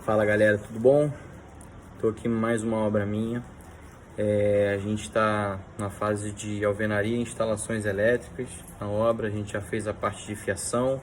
Fala galera, tudo bom? Tô aqui em mais uma obra minha. A gente está na fase de alvenaria e instalações elétricas na obra. A gente já fez a parte de fiação,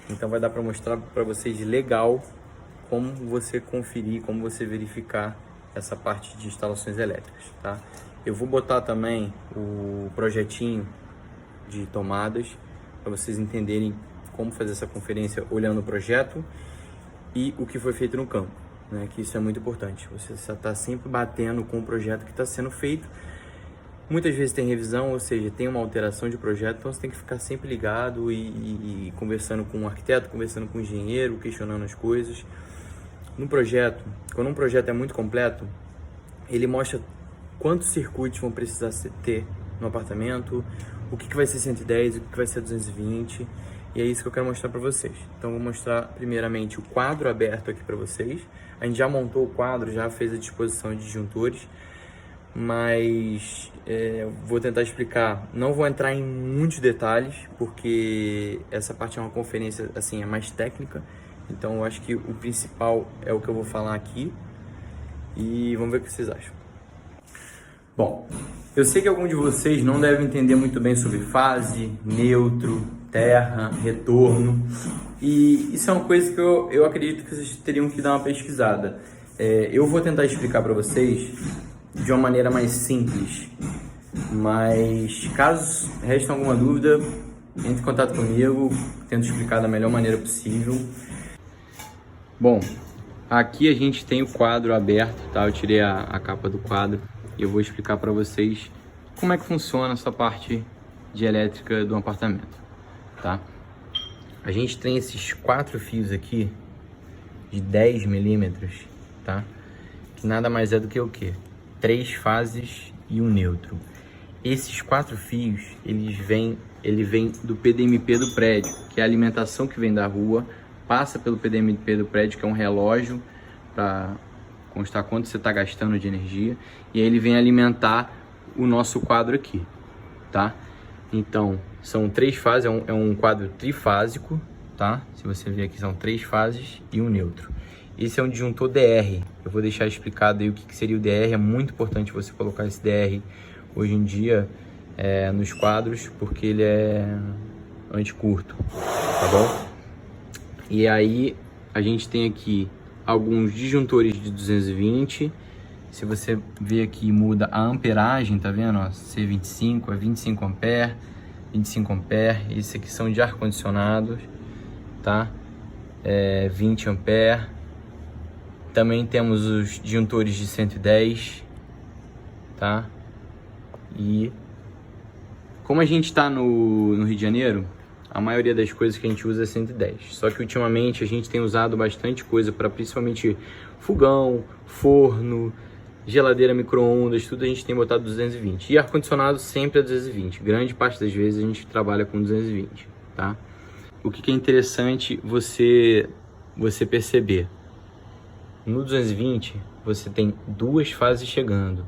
então vai dar para mostrar para vocês legal como você conferir, como você verificar essa parte de instalações elétricas, tá? Eu vou botar também o projetinho de tomadas para vocês entenderem como fazer essa conferência olhando o projeto e o que foi feito no campo, né? Que isso é muito importante. Você está sempre batendo com o projeto que está sendo feito. Muitas vezes tem revisão, ou seja, tem uma alteração de projeto, então você tem que ficar sempre ligado e conversando com o arquiteto, conversando com o engenheiro, questionando as coisas. No projeto, quando um projeto é muito completo, ele mostra quantos circuitos vão precisar ter no apartamento, o que vai ser 110, o que vai ser 220. E é isso que eu quero mostrar para vocês. Então vou mostrar primeiramente o quadro aberto aqui para vocês. A gente já montou o quadro, já fez a disposição de disjuntores, mas vou tentar explicar. Não vou entrar em muitos detalhes, porque essa parte é uma conferência assim, é mais técnica. Então eu acho que o principal é o que eu vou falar aqui. E vamos ver o que vocês acham. Bom, eu sei que alguns de vocês não devem entender muito bem sobre fase, neutro, terra, retorno, e isso é uma coisa que eu acredito que vocês teriam que dar uma pesquisada. Eu vou tentar explicar para vocês de uma maneira mais simples, mas caso reste alguma dúvida, entre em contato comigo, tento explicar da melhor maneira possível. Bom, aqui a gente tem o quadro aberto, tá? Eu tirei a capa do quadro e eu vou explicar para vocês como é que funciona essa parte de elétrica do apartamento. Tá? A gente tem esses 4 fios aqui de 10 milímetros, tá? Que nada mais é do que o quê? 3 fases e um neutro. Esses 4 fios, ele vem do PDMP do prédio, que é a alimentação que vem da rua, passa pelo PDMP do prédio, que é um relógio para constar quanto você está gastando de energia, e aí ele vem alimentar o nosso quadro aqui, tá? Então, são 3 fases, é um quadro trifásico, tá? Se você ver aqui, são 3 fases e um neutro. Esse é um disjuntor DR. Eu vou deixar explicado aí o que seria o DR. É muito importante você colocar esse DR hoje em dia nos quadros, porque ele é anticurto, tá bom? E aí, a gente tem aqui alguns disjuntores de 220. Se você ver aqui, muda a amperagem, tá vendo? Ó, C25 é 25 ampere, 25 ampere. Esses aqui são de ar-condicionados, tá? 20 ampere. Também temos os disjuntores de 110, tá? E como a gente está no Rio de Janeiro, a maioria das coisas que a gente usa é 110. Só que ultimamente a gente tem usado bastante coisa para principalmente fogão, forno, geladeira, micro-ondas, tudo a gente tem botado 220. E ar-condicionado sempre é 220. Grande parte das vezes a gente trabalha com 220, tá? O que é interessante você perceber. No 220, você tem 2 fases chegando,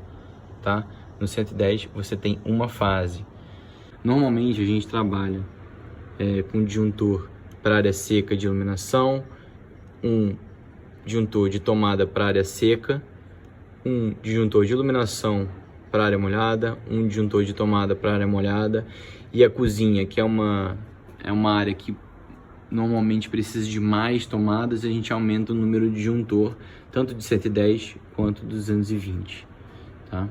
tá? No 110, você tem uma fase. Normalmente a gente trabalha com disjuntor para área seca de iluminação, um disjuntor de tomada para área seca, um disjuntor de iluminação para área molhada, um disjuntor de tomada para área molhada, e a cozinha, que é uma área que normalmente precisa de mais tomadas, a gente aumenta o número de disjuntor, tanto de 110 quanto 220, tá?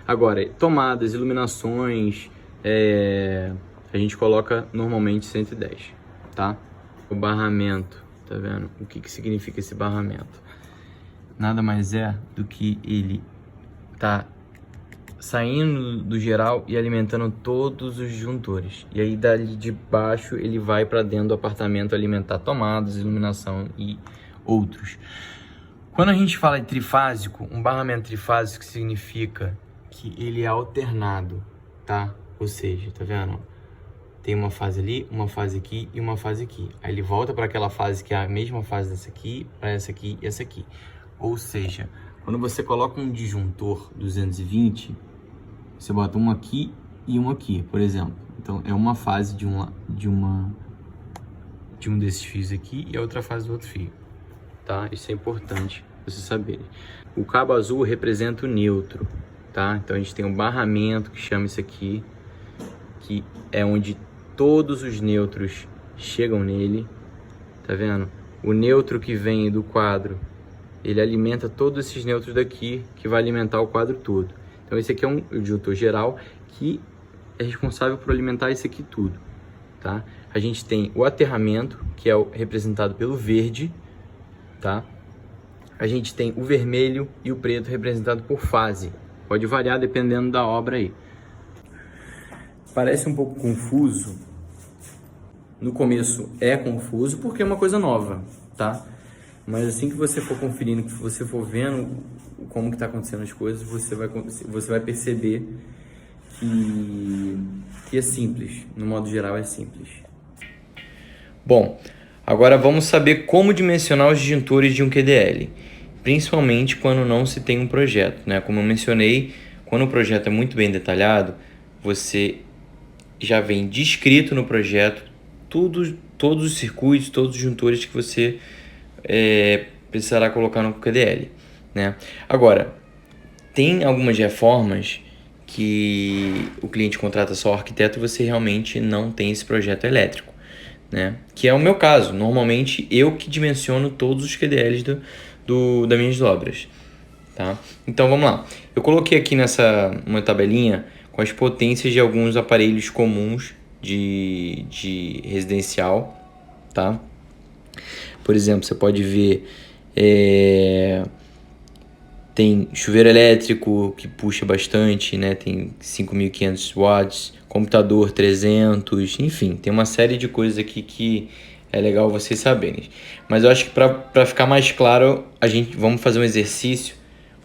Agora, tomadas, iluminações, a gente coloca normalmente 110, tá? O barramento, tá vendo? O que significa esse barramento? Nada mais é do que ele tá saindo do geral e alimentando todos os disjuntores. E aí dali de baixo ele vai para dentro do apartamento alimentar tomadas, iluminação e outros. Quando a gente fala de trifásico, um barramento trifásico significa que ele é alternado, tá? Ou seja, tá vendo? tem uma fase ali, uma fase aqui e uma fase aqui. Aí ele volta para aquela fase que é a mesma fase dessa aqui, para essa aqui e essa aqui. Ou seja, quando você coloca um disjuntor 220, você bota um aqui e um aqui, por exemplo. Então é uma fase de um desses fios aqui e a outra fase do outro fio, tá? Isso é importante vocês saberem. O cabo azul representa o neutro, tá? Então a gente tem um barramento que chama isso aqui, que é onde todos os nêutrons chegam nele, tá vendo? O neutro que vem do quadro, ele alimenta todos esses nêutrons daqui, que vai alimentar o quadro todo. Então esse aqui é um disjuntor geral que é responsável por alimentar isso aqui tudo, tá? A gente tem o aterramento, que é representado pelo verde, tá? A gente tem o vermelho e o preto representado por fase. Pode variar dependendo da obra aí. Parece um pouco confuso. No começo é confuso porque é uma coisa nova, tá? Mas assim que você for conferindo, que você for vendo como que tá acontecendo as coisas, você vai perceber que é simples. No modo geral é simples. Bom, agora vamos saber como dimensionar os disjuntores de um QDL. Principalmente quando não se tem um projeto, né? Como eu mencionei, quando o projeto é muito bem detalhado, você já vem descrito no projeto todos os circuitos, todos os disjuntores que você precisará colocar no QDL, né? Agora, tem algumas reformas que o cliente contrata só o arquiteto e você realmente não tem esse projeto elétrico, né? Que é o meu caso. Normalmente eu que dimensiono todos os QDLs das minhas obras, tá? Então vamos lá. Eu coloquei aqui uma tabelinha com as potências de alguns aparelhos comuns de residencial, tá? Por exemplo, você pode ver tem chuveiro elétrico que puxa bastante, né? Tem 5.500 watts, computador 300, enfim, tem uma série de coisas aqui que é legal vocês saberem. Mas eu acho que para ficar mais claro, vamos fazer um exercício,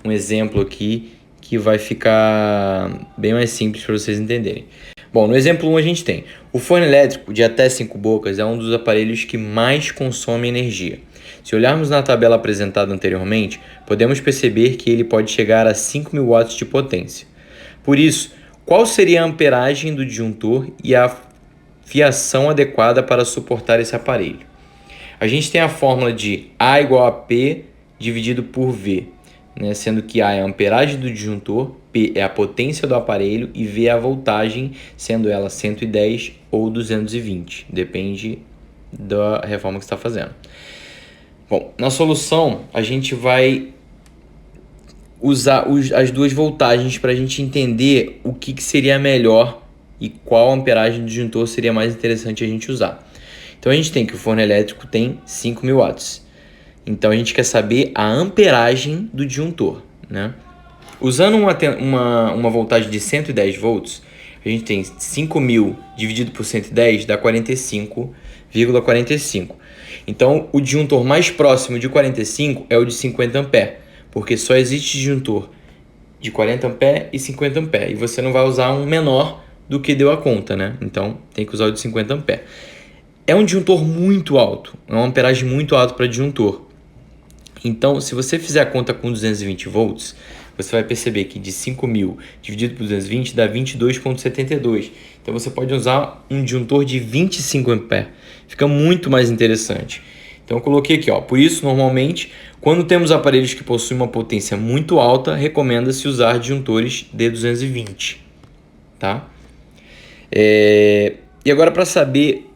um exemplo aqui, que vai ficar bem mais simples para vocês entenderem. Bom, no exemplo 1 a gente tem o forno elétrico de até 5 bocas, é um dos aparelhos que mais consome energia. Se olharmos na tabela apresentada anteriormente, podemos perceber que ele pode chegar a 5.000 watts de potência. Por isso, qual seria a amperagem do disjuntor e a fiação adequada para suportar esse aparelho? A gente tem a fórmula de A igual a P dividido por V, né? Sendo que A é a amperagem do disjuntor, P é a potência do aparelho e V é a voltagem, sendo ela 110 ou 220, depende da reforma que você está fazendo. Bom, na solução a gente vai usar as duas voltagens para a gente entender o que seria melhor e qual amperagem do disjuntor seria mais interessante a gente usar. Então a gente tem que o forno elétrico tem 5.000 watts. Então a gente quer saber a amperagem do disjuntor, né? Usando uma voltagem de 110 volts, a gente tem 5.000 dividido por 110 dá 45,45. Então o disjuntor mais próximo de 45 é o de 50 ampere, porque só existe disjuntor de 40 ampere e 50 ampere, e você não vai usar um menor do que deu a conta, né? Então tem que usar o de 50 ampere. É um disjuntor muito alto, é uma amperagem muito alta para disjuntor. Então, se você fizer a conta com 220 volts, você vai perceber que de 5.000 dividido por 220 dá 22,72. Então você pode usar um disjuntor de 25 ampere. Fica muito mais interessante. Então eu coloquei aqui, ó. Por isso, normalmente, quando temos aparelhos que possuem uma potência muito alta, recomenda-se usar disjuntores de 220, tá? E agora, para saber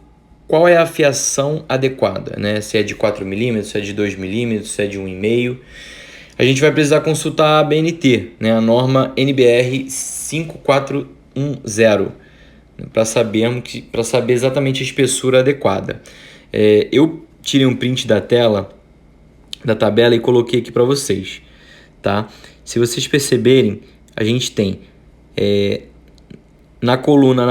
qual é a fiação adequada, né? Se é de 4 mm, se é de 2 mm, se é de 1,5 mm, a gente vai precisar consultar a BNT, né? A norma NBR 5410, para saber exatamente a espessura adequada. Eu tirei um print da tela, da tabela, e coloquei aqui para vocês, tá? Se vocês perceberem, a gente tem na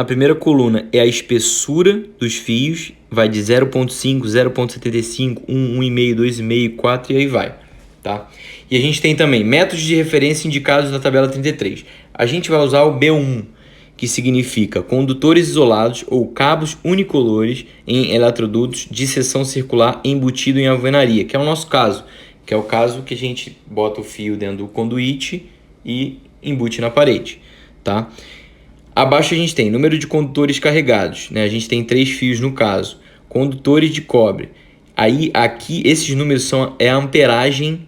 primeira coluna é a espessura dos fios, vai de 0,5, 0,75, 1, 1,5, 2,5, 4 e aí vai, tá? E a gente tem também métodos de referência indicados na tabela 33. A gente vai usar o B1, que significa condutores isolados ou cabos unicolores em eletrodutos de seção circular embutido em alvenaria, que é o nosso caso, que é o caso que a gente bota o fio dentro do conduíte e embute na parede, tá? Abaixo a gente tem número de condutores carregados, né? A gente tem 3 fios no caso, condutores de cobre. Aí aqui esses números são a amperagem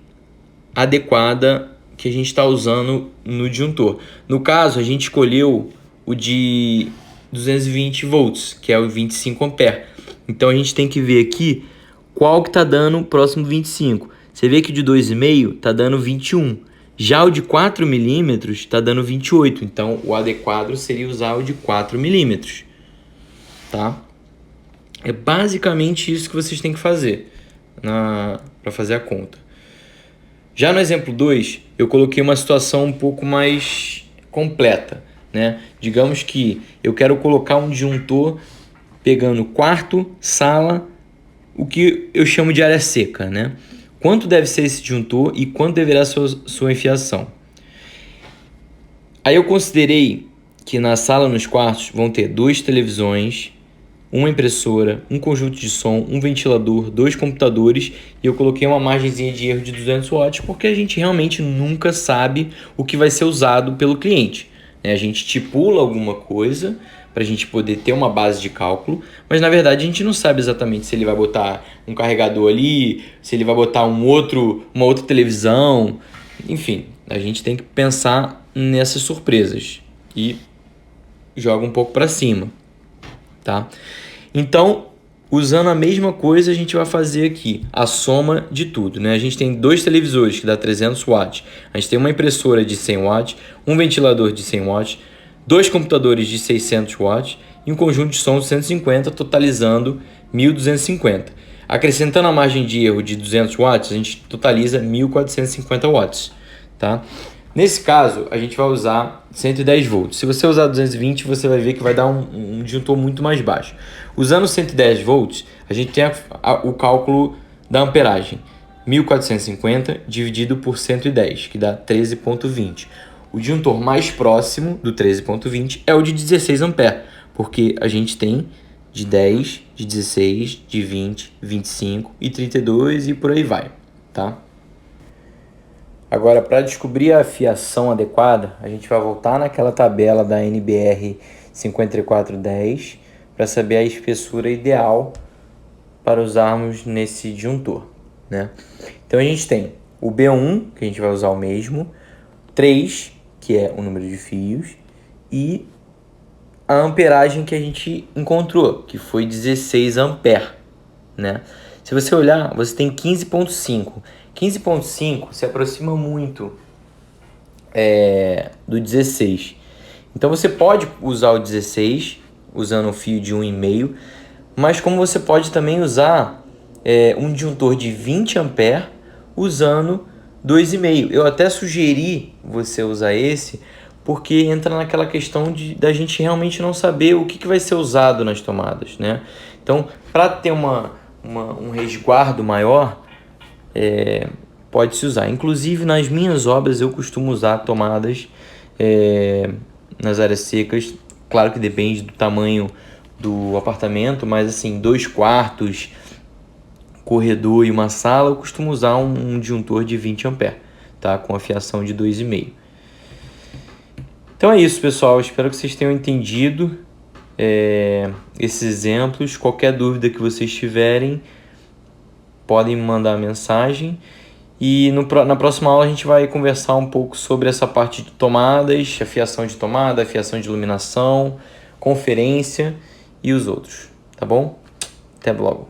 adequada que a gente está usando no disjuntor. No caso, a gente escolheu o de 220 volts, que é o 25 ampere. Então a gente tem que ver aqui qual que está dando próximo 25. Você vê que o de 2,5 está dando 21. Já o de 4 milímetros está dando 28. Então o adequado seria usar o de 4 milímetros. Tá? É basicamente isso que vocês têm que fazer para fazer a conta. Já no exemplo 2, eu coloquei uma situação um pouco mais completa, né? Digamos que eu quero colocar um disjuntor pegando quarto, sala, o que eu chamo de área seca, né? Quanto deve ser esse disjuntor e quanto deverá ser sua enfiação? Aí eu considerei que na sala, nos quartos, vão ter 2 televisões, uma impressora, um conjunto de som, um ventilador, 2 computadores e eu coloquei uma margenzinha de erro de 200 watts porque a gente realmente nunca sabe o que vai ser usado pelo cliente, né? A gente estipula alguma coisa para a gente poder ter uma base de cálculo, mas na verdade a gente não sabe exatamente se ele vai botar um carregador ali, se ele vai botar uma outra televisão, enfim, a gente tem que pensar nessas surpresas e joga um pouco para cima. Tá? Então, usando a mesma coisa, a gente vai fazer aqui a soma de tudo, né? A gente tem 2 televisores que dá 300 watts, a gente tem uma impressora de 100 watts, um ventilador de 100 watts, 2 computadores de 600 watts e um conjunto de som de 150, totalizando 1.250. Acrescentando a margem de erro de 200 watts, a gente totaliza 1.450 watts, tá? Nesse caso, a gente vai usar 110 volts. Se você usar 220, você vai ver que vai dar um disjuntor muito mais baixo. Usando 110 volts, a gente tem o cálculo da amperagem. 1450 dividido por 110, que dá 13,20. O disjuntor mais próximo do 13,20 é o de 16 ampere, porque a gente tem de 10, de 16, de 20, 25 e 32 e por aí vai, tá? Agora, para descobrir a fiação adequada, a gente vai voltar naquela tabela da NBR 5410 para saber a espessura ideal para usarmos nesse disjuntor, né? Então a gente tem o B1, que a gente vai usar o mesmo, 3, que é o número de fios, e a amperagem que a gente encontrou, que foi 16 ampere, né? Se você olhar, você tem 15,5. 15,5 se aproxima muito do 16. Então você pode usar o 16 usando um fio de 1,5, mas como você pode também usar um disjuntor de 20 ampere usando 2,5. Eu até sugeri você usar esse porque entra naquela questão da gente realmente não saber o que vai ser usado nas tomadas, né? Então, para ter um resguardo maior, pode-se usar. Inclusive, nas minhas obras, eu costumo usar tomadas nas áreas secas. Claro que depende do tamanho do apartamento, mas assim, 2 quartos, corredor e uma sala, eu costumo usar um disjuntor de 20 ampere, tá? Com a fiação de 2,5. Então é isso, pessoal. Espero que vocês tenham entendido esses exemplos. Qualquer dúvida que vocês tiverem, podem me mandar mensagem. E na próxima aula a gente vai conversar um pouco sobre essa parte de tomadas, a fiação de tomada, a fiação de iluminação, conferência e os outros, tá bom? Até logo.